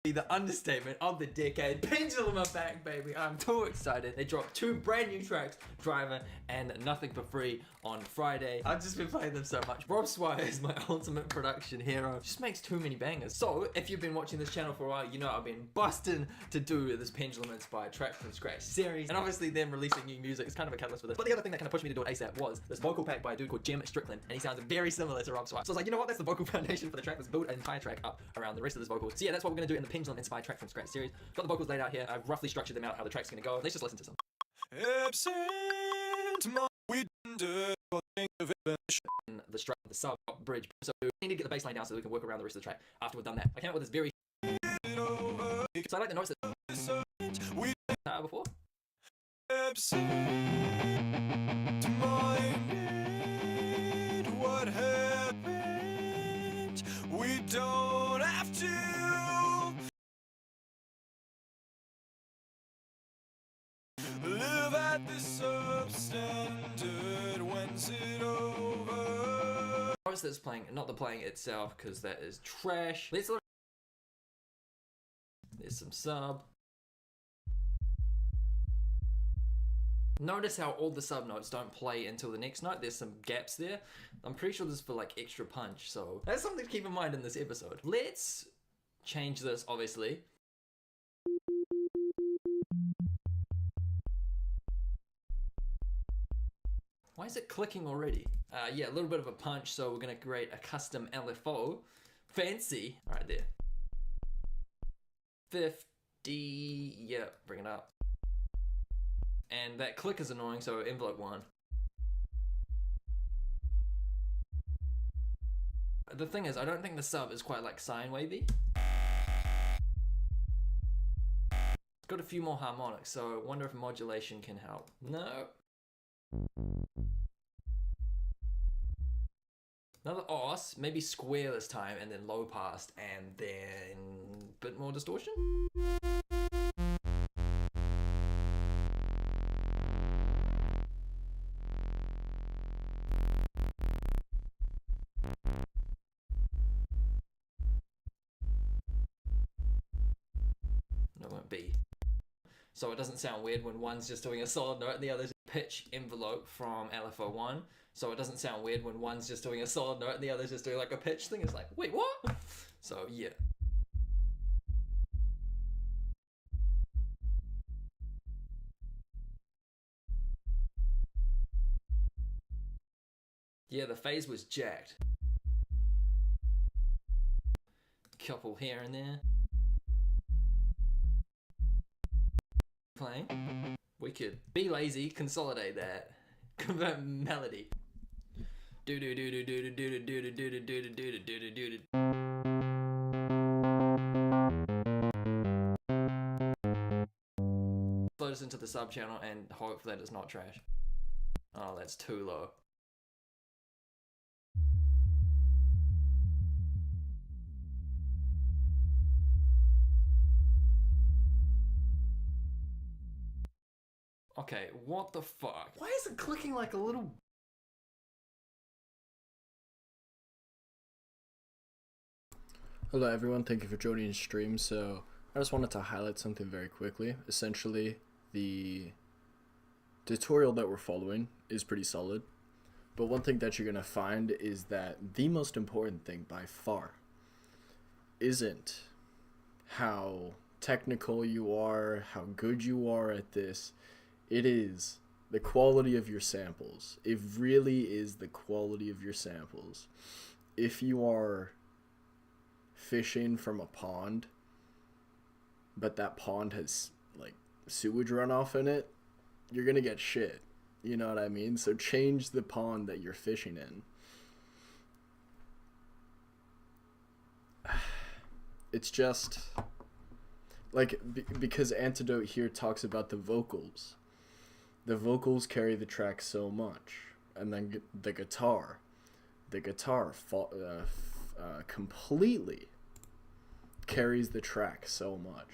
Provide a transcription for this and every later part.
The understatement of the decade. Pendulum are back, baby. I'm too excited. They dropped 2 brand new tracks, Driver and Nothing for Free, on Friday. I've just been playing them so much. Rob Swire is my ultimate production hero. Just makes too many bangers. So if you've been watching this channel for a while, you know I've been busting to do this Pendulum inspired track from scratch series. And obviously them releasing new music is kind of a catalyst for this. But the other thing that kind of pushed me to do it ASAP was this vocal pack by a dude called Jim Strickland. And he sounds very similar to Rob Swire. So I was like, you know what? That's the vocal foundation for the track. Let's build an entire track up around the rest of this vocal. So yeah, that's what we're gonna do in the Pendulum inspired track from scratch series. Got the vocals laid out here. I've roughly structured them out how the track's gonna go. Let's just listen to some. The sub bridge. So we need to get the bass line down so we can work around the rest of the track after we've done that. I came up with this very. So I like the notes that before. What happened? We don't have to. Live at the substandard. When's it over? Notice that's playing, not the playing itself, because that is trash. There's some sub. Notice how all the sub notes don't play until the next note. There's some gaps there. I'm pretty sure this is for like extra punch, so that's something to keep in mind in this episode. Let's change this, obviously. Why is it clicking already? Yeah, a little bit of a punch, so we're gonna create a custom LFO. Fancy. All right, there. 50, yeah, bring it up. And that click is annoying, so envelope 1. The thing is, I don't think the sub is quite like sine wavy. It's got a few more harmonics, so I wonder if modulation can help. No. Another os, maybe square this time, and then low pass, and then a bit more distortion? No, it won't be. So it doesn't sound weird when one's just doing a solid note and the other's pitch envelope from LFO1. So it doesn't sound weird when one's just doing a solid note and the other's just doing like a pitch thing. It's like, wait, what? So yeah. Yeah, the phase was jacked. Couple here and there. Playing. We could be lazy, consolidate that, convert melody. Do do do do do do do do do do do do do do do do. Float us into the sub channel and hope that it's not trash. Oh, that's too low. Okay, what the fuck? Why is it clicking like a little... Hello everyone, thank you for joining the stream. So I just wanted to highlight something very quickly. Essentially, the tutorial that we're following is pretty solid, but one thing that you're gonna find is that the most important thing by far isn't how technical you are, how good you are at this. It is the quality of your samples. It really is the quality of your samples. If you are fishing from a pond, but that pond has like sewage runoff in it, you're gonna get shit. You know what I mean? So change the pond that you're fishing in. It's just like because Antidote here talks about the vocals. The vocals carry the track so much, and then the guitar completely carries the track so much.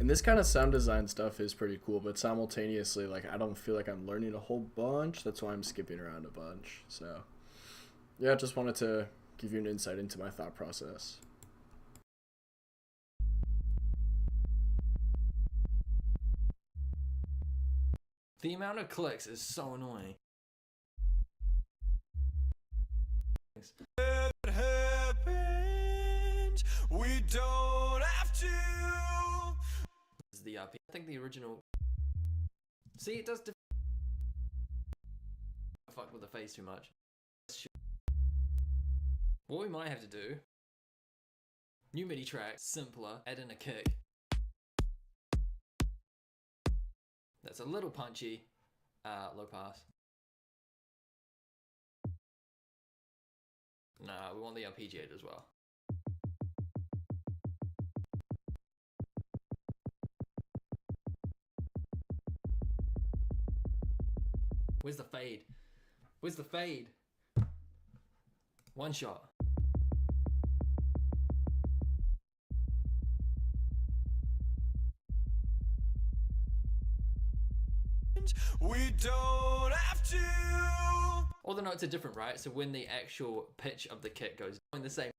And this kind of sound design stuff is pretty cool, but simultaneously, like, I don't feel like I'm learning a whole bunch. That's why I'm skipping around a bunch. So, yeah, I just wanted to give you an insight into my thought process. The amount of clicks is so annoying. It happened. We don't have to. This is the RP. I think the original. See, it does. Fuck with the face too much. What we might have to do. New MIDI track, simpler, add in a kick. That's a little punchy, low pass. Nah, we want the arpeggiated as well. Where's the fade? Where's the fade? One shot. We don't have to. All the notes are different, right? So when the actual pitch of the kick goes in the same.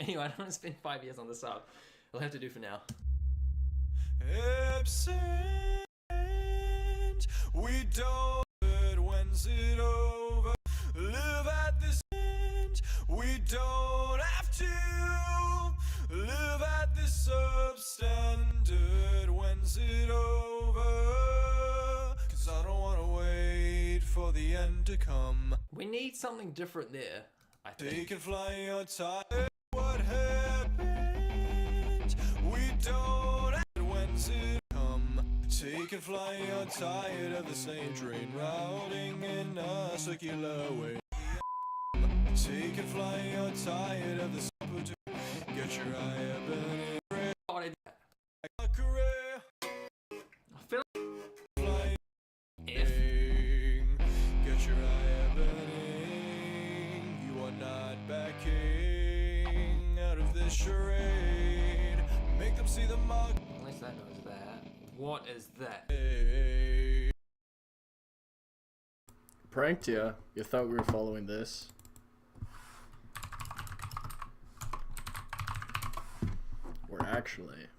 Anyway, I don't want to spend 5 years on this sub. I'll have to do for now. Absent. We don't. When's it over? Live at this end. We don't have to live at this substandard. When's it over? 'Cause I don't wanna wait for the end to come. We need something different there, I think. Take and fly your tire. What happened? We don't have. When's it come? Take and fly your tired of the same train routing in a circular way. Take and fly your tired of the supper to get your eye burning. A career. I feel Fly if get your eye burning. You are not backing out of this charade. Make them see the mark. at least that knows that. What is that? Pranked ya. You thought we were following this. We're actually.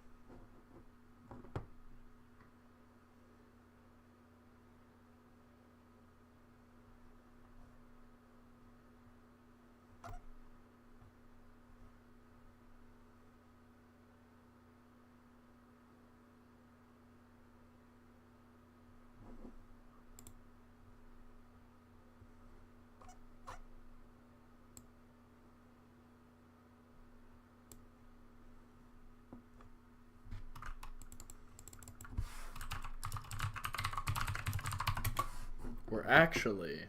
We're actually.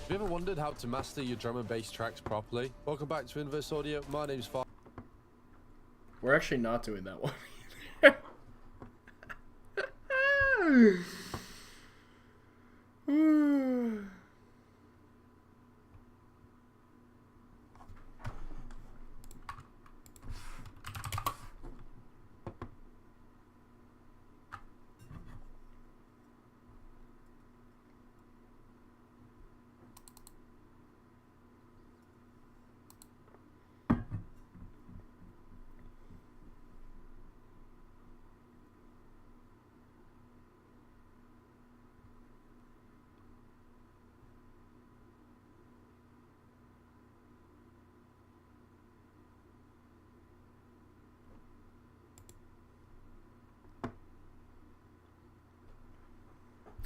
Have you ever wondered how to master your drum and bass tracks properly? Welcome back to Inverse Audio. My name's Far. We're actually not doing that one.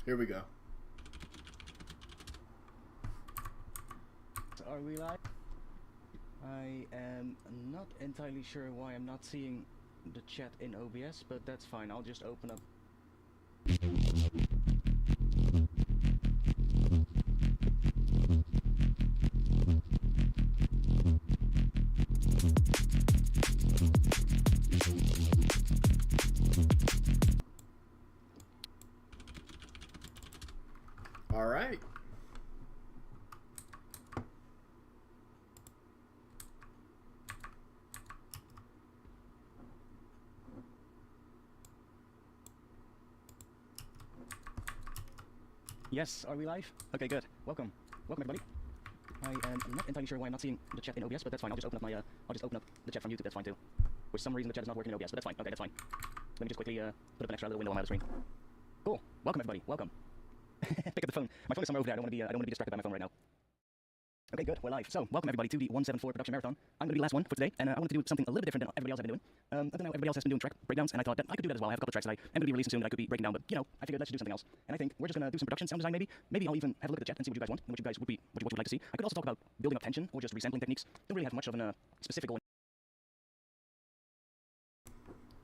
Here we go. Are we live? I am not entirely sure why I'm not seeing the chat in OBS, but that's fine. I'll just open up. All right. Yes, are we live? Okay, good. Welcome. Welcome, everybody. I am not entirely sure why I'm not seeing the chat in OBS, but that's fine. I'll just open up the chat from YouTube. That's fine too. For some reason, the chat is not working in OBS, but that's fine. Okay, that's fine. Let me just quickly put up an extra little window on my other screen. Cool. Welcome, everybody. Welcome. Pick up the phone. My phone is somewhere over there. I don't want to be distracted by my phone right now. Okay, good. We're live. So, welcome everybody to the 174 production marathon. I'm going to be the last one for today, and I wanted to do something a little bit different than everybody else has been doing. I know everybody else has been doing track breakdowns, and I thought that I could do that as well. I have a couple of tracks that I am going to be releasing soon that I could be breaking down, but I figured let's do something else. And I think we're just going to do some production sound design maybe. Maybe I'll even have a look at the chat and see what you guys want and what you guys would like to see. I could also talk about building up tension or just resampling techniques. Don't really have much of a specific goal.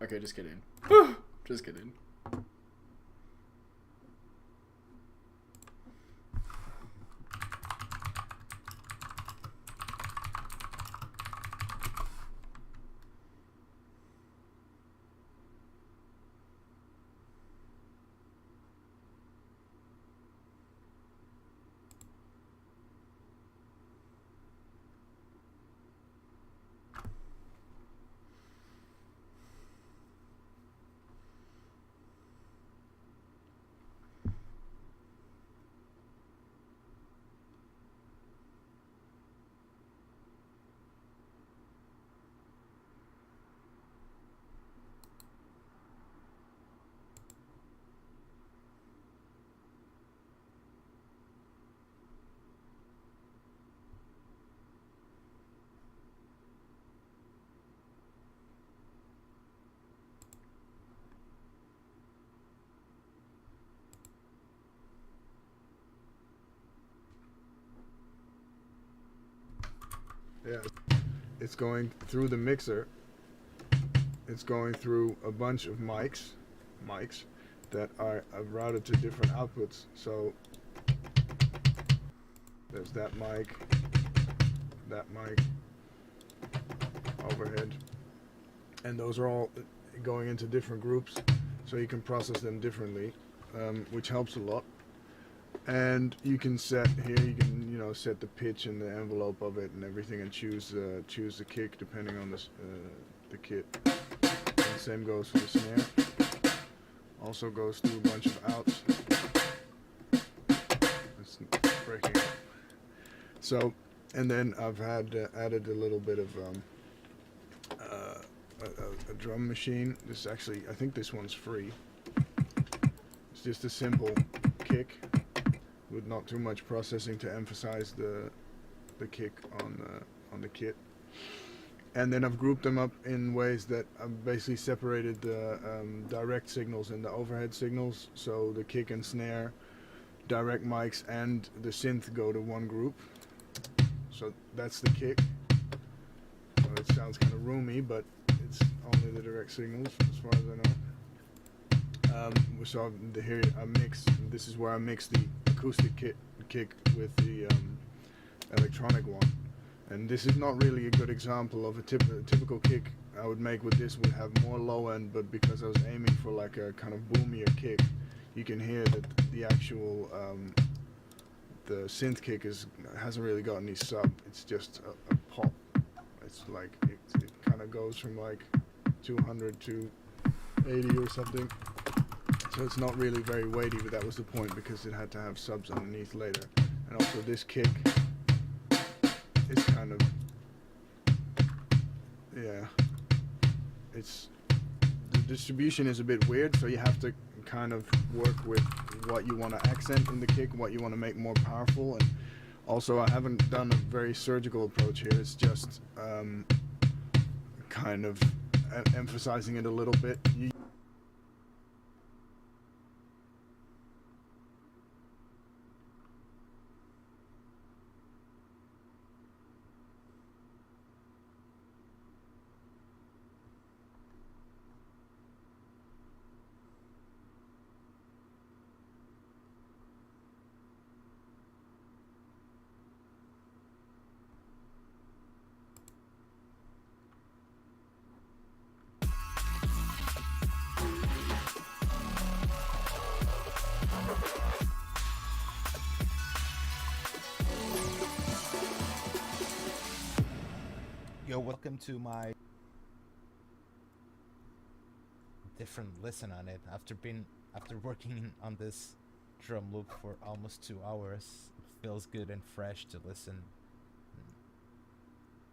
Okay, just kidding. Just kidding. Yeah, it's going through the mixer. It's going through a bunch of mics that are routed to different outputs. So there's that mic, overhead, and those are all going into different groups, so you can process them differently, which helps a lot. And you can set here, you can set the pitch and the envelope of it and everything, and choose the kick depending on the kit. And the same goes for the snare. Also goes through a bunch of outs. It's breaking up. So, and then I've added a little bit of a drum machine. This actually, I think this one's free. It's just a simple kick with not too much processing to emphasize the kick on the kit. And then I've grouped them up in ways that I've basically separated the direct signals and the overhead signals. So the kick and snare, direct mics, and the synth go to one group. So that's the kick. So it sounds kind of roomy, but it's only the direct signals as far as I know. So here I mix. This is where I mix the acoustic kick with the electronic one. And this is not really a good example of a typical kick I would make with this. Would have more low end, but because I was aiming for like a kind of boomier kick, you can hear that the actual the synth kick hasn't really got any sub. It's just a pop. It's like it kind of goes from like 200 to 80 or something. So it's not really very weighty, but that was the point because it had to have subs underneath later. And also this kick is kind of, yeah, it's, the distribution is a bit weird, so you have to kind of work with what you want to accent in the kick, what you want to make more powerful. And also I haven't done a very surgical approach here. It's just kind of emphasizing it a little bit. Yo, welcome to my different listen on it. After working on this drum loop for almost 2 hours, it feels good and fresh to listen.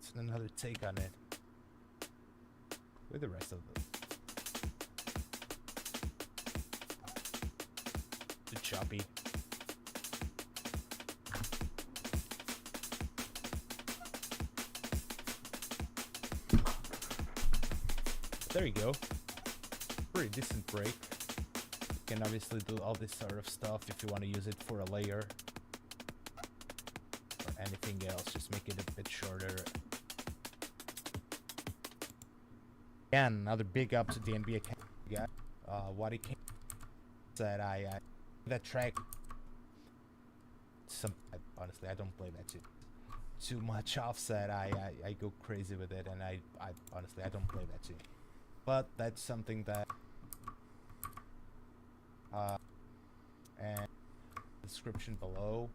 It's another take on it with the rest of the choppy. There you go. Pretty decent break. You can obviously do all this sort of stuff if you want to use it for a layer or anything else. Just make it a bit shorter. Again, another big up to the NBA guy. What he came said that track. Honestly, I don't play that too much offset. I go crazy with it, and I honestly I don't play that too. But that's something that and description below.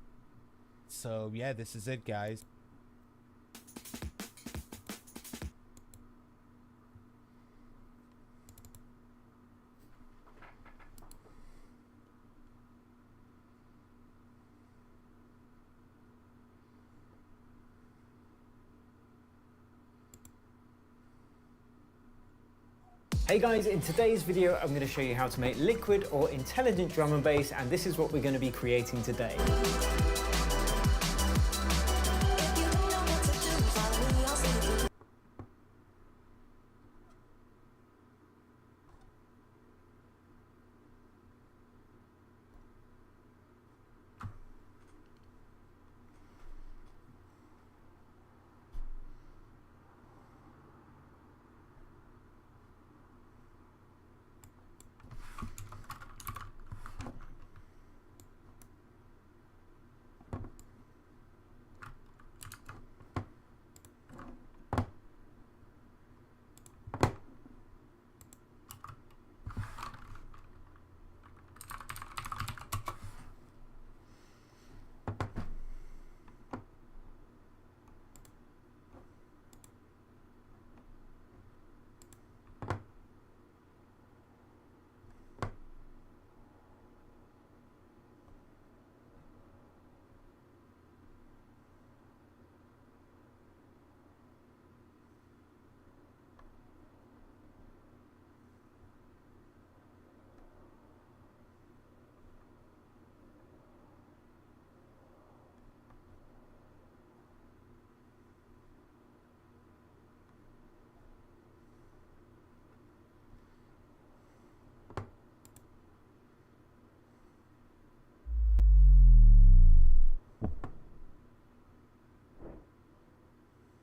So yeah, this is it, guys. Hey guys, in today's video I'm going to show you how to make liquid or intelligent drum and bass, and this is what we're going to be creating today.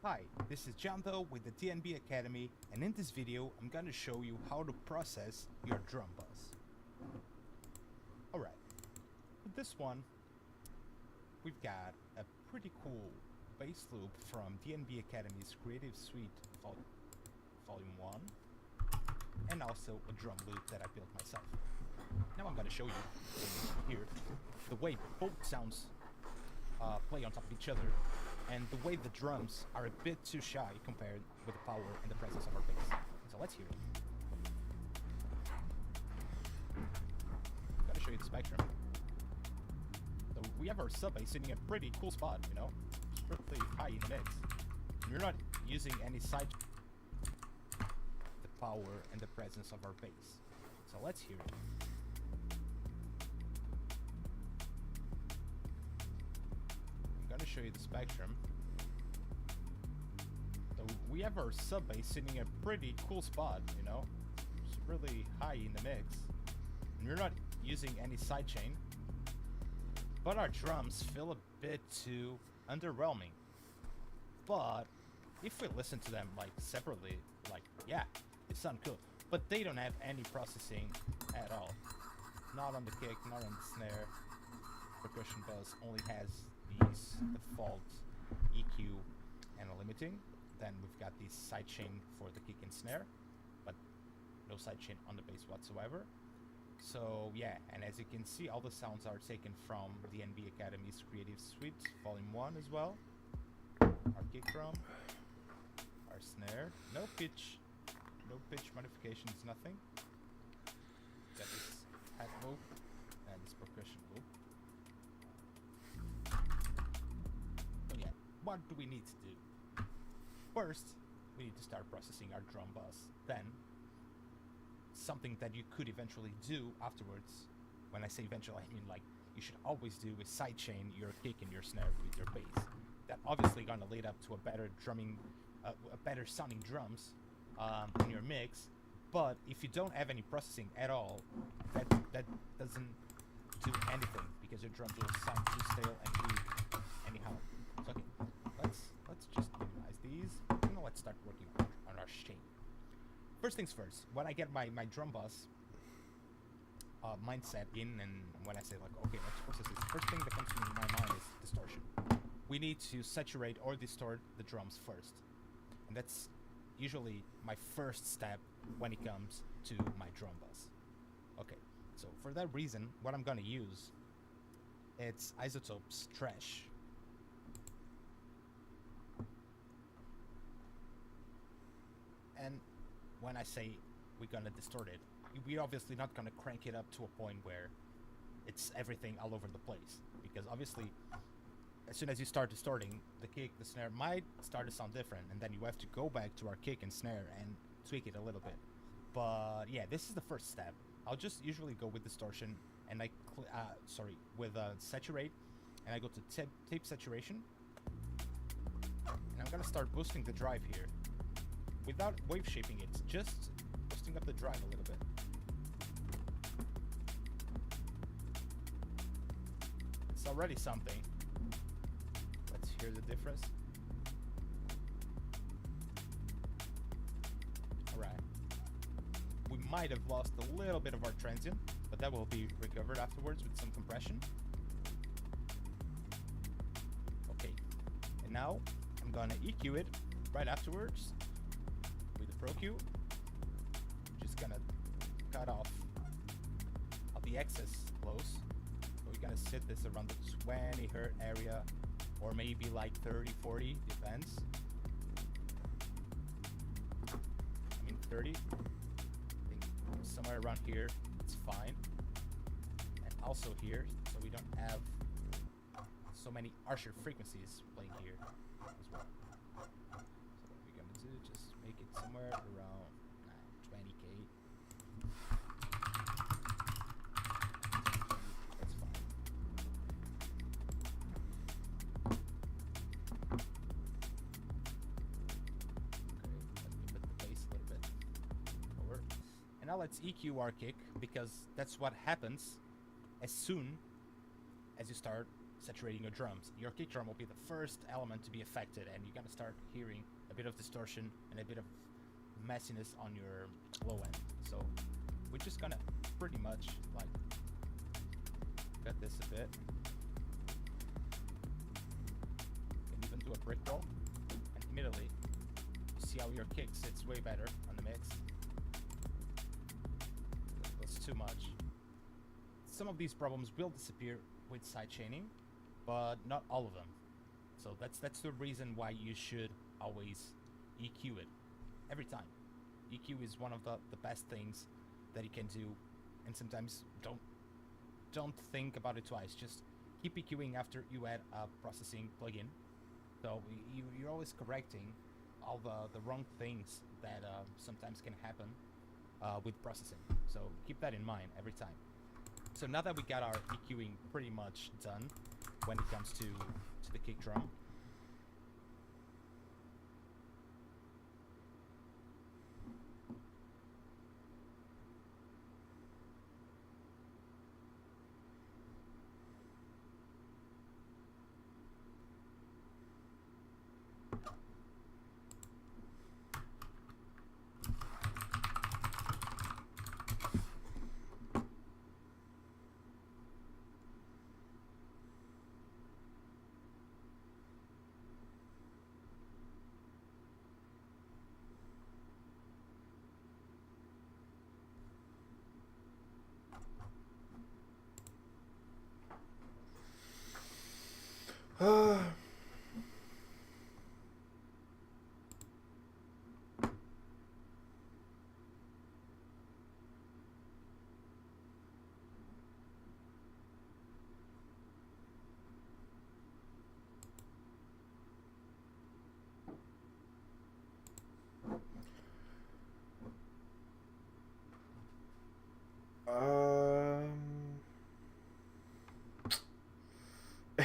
Hi, this is Jambo with the DNB Academy, and in this video I'm going to show you how to process your drum bus. Alright, with this one we've got a pretty cool bass loop from DNB Academy's Creative Suite Volume 1, and also a drum loop that I built myself. Now I'm going to show you here the way both sounds play on top of each other, and the way the drums are a bit too shy compared with the power and the presence of our bass. So let's hear it. I'm gonna show you the spectrum. So we have our sub bass sitting at a pretty cool spot, you know? It's pretty high in the mix. And we're not using any side the power and the presence of our bass. So let's hear it. Show you the spectrum. So we have our sub bass sitting at a pretty cool spot, you know, it's really high in the mix, and we're not using any sidechain, but our drums feel a bit too underwhelming. But if we listen to them like separately, like, yeah, they sound cool, but they don't have any processing at all. Not on the kick, not on the snare. Percussion bus only has these default EQ and a limiting. Then we've got the sidechain for the kick and snare, but no sidechain on the bass whatsoever. So yeah, and as you can see, all the sounds are taken from the DNB Academy's Creative Suite Volume 1 as well. Our kick drum, our snare. No pitch modifications, nothing. Got this hat loop and this percussion loop. So yeah, what do we need to do? First, we need to start processing our drum bus. Then, something that you could eventually do afterwards. When I say eventually, I mean like you should always do is sidechain your kick and your snare with your bass. That obviously gonna lead up to a better drumming, a better sounding drums in your mix. But if you don't have any processing at all, that doesn't do anything because your drums will sound too stale and weak anyhow. So okay, let's just minimize these and let's start working on our shape. First things first, when I get my drum bus mindset in, and when I say like, okay, let's process this, first thing that comes to my mind is distortion. We need to saturate or distort the drums first, and that's usually my first step when it comes to my drum bus. Okay, so for that reason, what I'm gonna use, it's Isotope's Trash. And when I say we're gonna distort it, we're obviously not gonna crank it up to a point where it's everything all over the place, because obviously as soon as you start distorting, the kick, the snare might start to sound different, and then you have to go back to our kick and snare and tweak it a little bit. But yeah, this is the first step. I'll just usually go with distortion, and with saturate, and I go to tape saturation, and I'm gonna start boosting the drive here without wave shaping it, just boosting up the drive a little bit. It's already something. Let's hear the difference. Alright. We might have lost a little bit of our transient, but that will be recovered afterwards with some compression. Okay. And now I'm gonna EQ it right afterwards with the Pro Q. Just gonna cut off the excess lows. So we're gonna set this around the 20 Hz area, or maybe like 30, 40, depends. I mean 30. I think somewhere around here, it's fine. And also here, so we don't have so many harsher frequencies playing here as well. So what we're gonna do, just make it somewhere around 20K. That's fine. Okay, let me put the bass a little bit lower. And now let's EQ our kick, because that's what happens as soon as you start saturating your drums. Your kick drum will be the first element to be affected, and you're gonna start hearing a bit of distortion and a bit of messiness on your low end. So we're just gonna pretty much like cut this a bit. You can even do a brick roll, and immediately you see how your kick sits way better on the mix. That's too much. Some of these problems will disappear with side chaining, but not all of them. So that's the reason why you should always EQ it every time. EQ is one of the best things that you can do, and sometimes don't think about it twice. Just keep EQing after you add a processing plugin. So you're always correcting all the wrong things that sometimes can happen with processing. So keep that in mind every time. So now that we got our EQing pretty much done when it comes to the kick drum,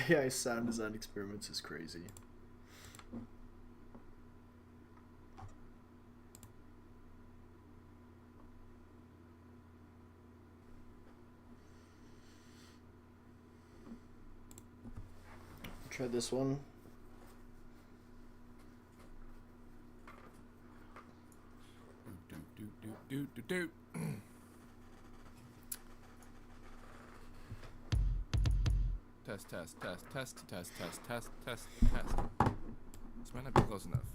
AI sound design experiments is crazy. Try this one. Do. Test. This might not be close enough.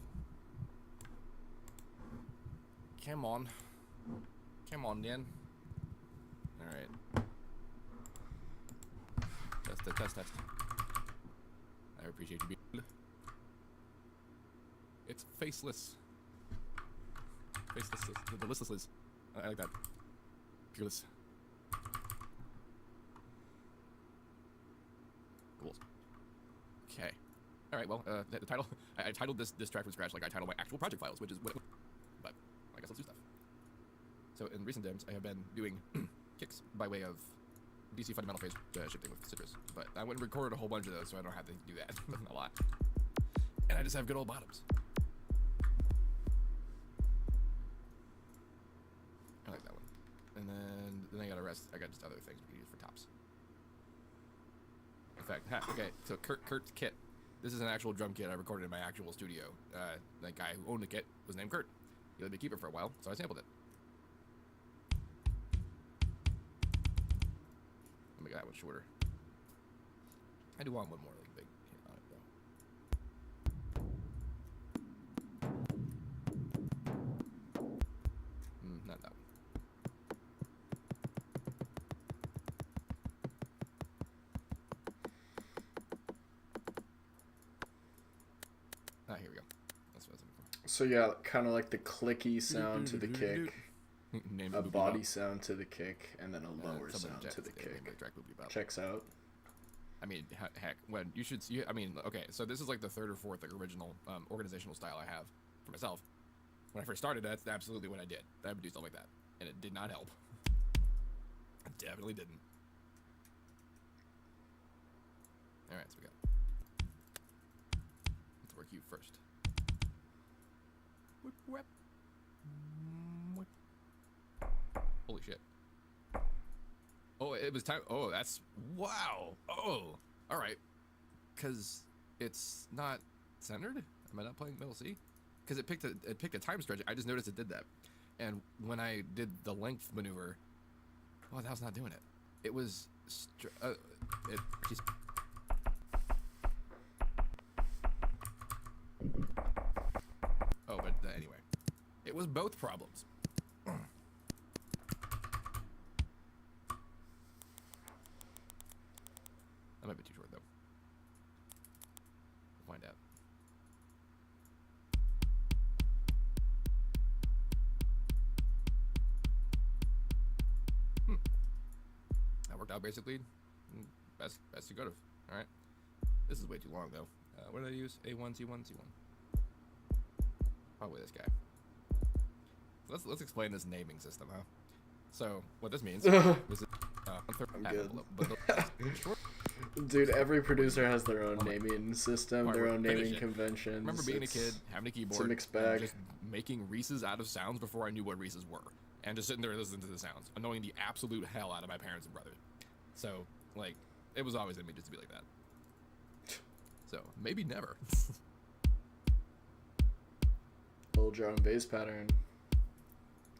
Come on, then. All right. Test. I appreciate you being. It's faceless. The listless Liz. I like that. Fearless. Cool. Okay. All right. Well, the title. I titled this track from scratch like I titled my actual project files, which is what. But I guess let's do stuff. So in recent times, I have been doing kicks by way of DC fundamental phase shifting with Citrus, but I went and recorded a whole bunch of those, so I don't have to do that a lot. And I just have good old bottoms. I like that one. And then I got a rest. I got just other things we can use for tops. In fact, okay. So Kurt's kit. This is an actual drum kit I recorded in my actual studio. The guy who owned the kit was named Kurt. He let me keep it for a while, so I sampled it. Let me make that one shorter. I do want one more like big hit on it though. Not that one. Ah, here we go. That's what I was looking for. So yeah, kind of like the clicky sound to the kick, a body sound to the kick, and then a lower sound to the kick. Checks out. I mean, heck, when you should see, I mean, okay, so this is like the third or fourth like original organizational style I have for myself. When I first started, that's absolutely what I did. I would do stuff like that, and it did not help. It definitely didn't. All right, so we got. Let's work you first. Whip, whip. Whip. Holy shit. Oh, it was time. Oh, that's wow. Oh, all right. Cause it's not centered. Am I not playing middle C? Cause it picked a time stretch. I just noticed it did that. And when I did the length maneuver, oh, that was not doing it. It was. Oh, but anyway, it was both problems. That might be too short, though. We'll find out. That worked out basically best you could have. All right. This is way too long, though. What did I use? A1, C1, C1. Probably this guy. Let's explain this naming system, huh? So what this means is I'm good. Dude, every producer has their own naming system, their own naming conventions. I remember being a kid, having a keyboard, it's a mixed bag. And just making Reese's out of sounds before I knew what Reese's were. And just sitting there listening to the sounds, annoying the absolute hell out of my parents and brothers. So, like, it was always in me just to be like that. So, maybe never. Little drum and bass pattern.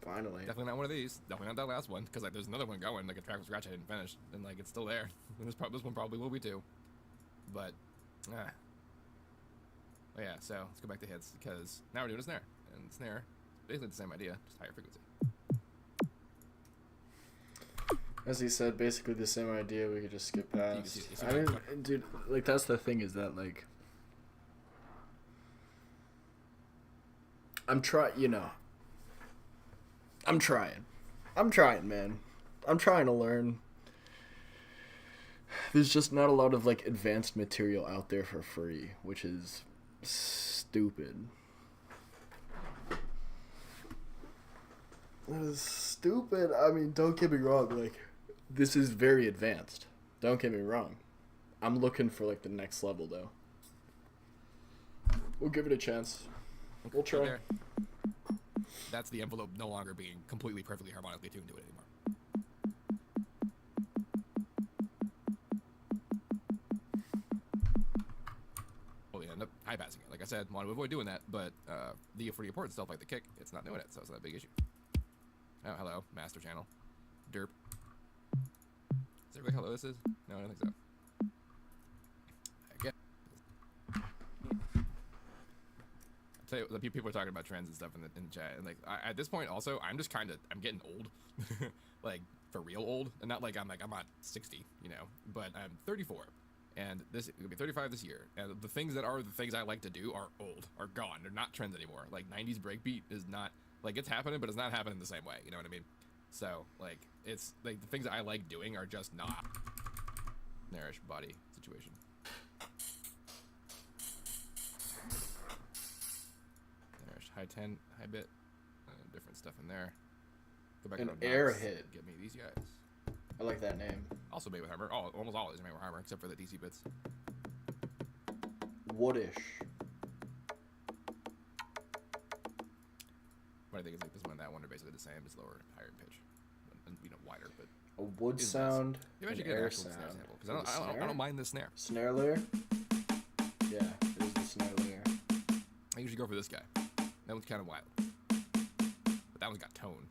Finally. Definitely not one of these. Definitely not that last one, because like, there's another one going, like a track from scratch I didn't finish, and like it's still there. And this one probably will be too. But, oh, yeah. So let's go back to hits, because now we're doing a snare, and snare, basically the same idea, just higher frequency. As he said, basically the same idea. We could just skip past. I mean, dude, like that's the thing is that like I'm trying, man. I'm trying to learn. There's just not a lot of like advanced material out there for free, which is stupid. That is stupid. I mean, don't get me wrong, like this is very advanced. Don't get me wrong. I'm looking for like the next level though. We'll give it a chance. We'll try. There. That's the envelope no longer being completely perfectly harmonically tuned to it anymore. Well, we end up high passing it. Like I said, want to avoid doing that, but for the important stuff like the kick, it's not doing it, so it's not a big issue. Oh, hello, master channel. Derp. Is everybody hello this is? No, I don't think so. I guess. I tell you, the people are talking about trends and stuff in the chat, and like at this point, also, I'm getting old, like for real old, and not like I'm not 60, you know, but I'm 34, and it'll be 35 this year, and the things that are the things I like to do are old, are gone, they're not trends anymore. Like 90s breakbeat is not like it's happening, but it's not happening the same way. You know what I mean? So like it's like the things that I like doing are just not nourish body situation. Nourish high 10, high bit, different stuff in there. Go back An to airhead. Get me these guys. I like that name. Also made with armor. Oh, almost all of these are made with armor except for the DC bits. Woodish. What I think is like this one and that one are basically the same. It's lower, higher in pitch, and you know wider, but A wood sound. you An actually get an air actual snare sound. sample because I don't mind this snare. Snare layer. Yeah, there's the snare layer. I usually go for this guy. That one's kind of wild, but that one's got tone.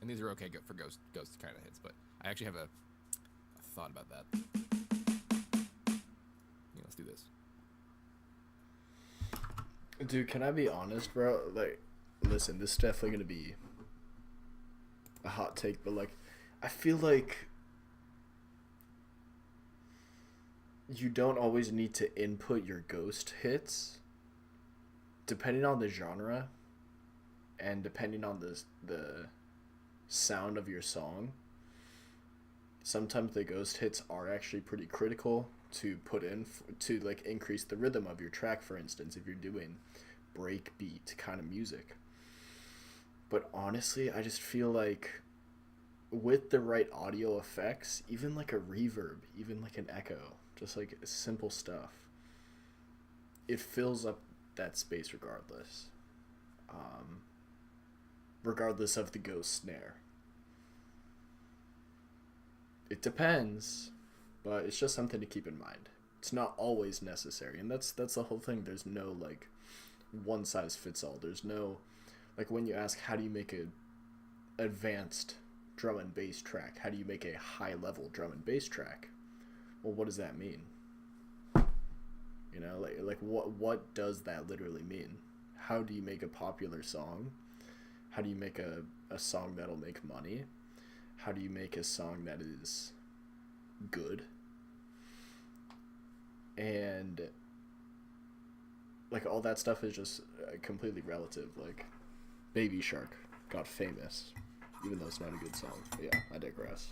And these are okay for ghost kind of hits, but I actually have a thought about that. Yeah, let's do this. Dude, can I be honest, bro? Like, listen, this is definitely gonna be a hot take, but like, I feel like you don't always need to input your ghost hits, depending on the genre, and depending on the sound of your song. Sometimes the ghost hits are actually pretty critical to put in to like increase the rhythm of your track, for instance, if you're doing breakbeat kind of music. But honestly, I just feel like with the right audio effects, even like a reverb, even like an echo, just like simple stuff, it fills up that space regardless. Regardless of the ghost snare. It depends, but it's just something to keep in mind. It's not always necessary, and that's the whole thing. There's no like one size fits all. There's no like when you ask how do you make a advanced drum and bass track, how do you make a high level drum and bass track? Well, what does that mean? You know, like what does that literally mean? How do you make a popular song? How do you make a song that'll make money? How do you make a song that is good? And like all that stuff is just completely relative. Like Baby Shark got famous, even though it's not a good song. But yeah, I digress.